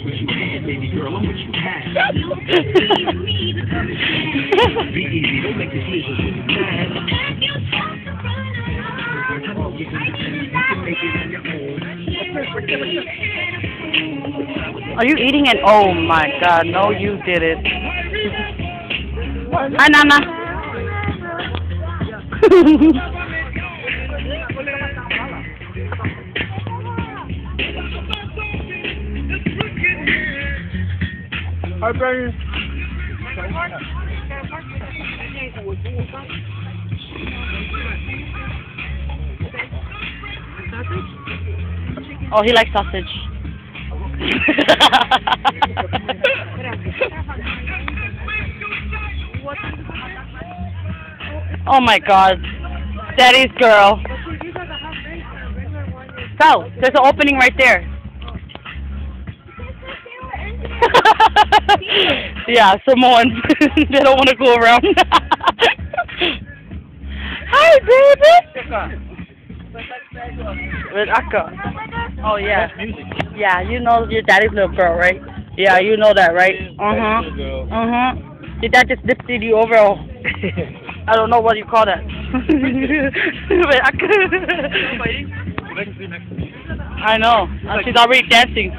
what you had, baby girl, I'm what you had. Be easy, don't make decisions when you're mad. You can make it on your own. Are you eating it? Oh my God, no you didn't. Hi Nana. Hi, baby. Oh, he likes sausage. Oh my God, Daddy's girl. So, there's an opening right there. Yeah, Samoans. They don't want to go around. Hi, baby. With Akka. Oh yeah. Yeah, you know your daddy's little girl, right? Yeah, you know that, right? Your dad just dipped you over. I don't know what you call that. With Akka. I know. She's already dancing.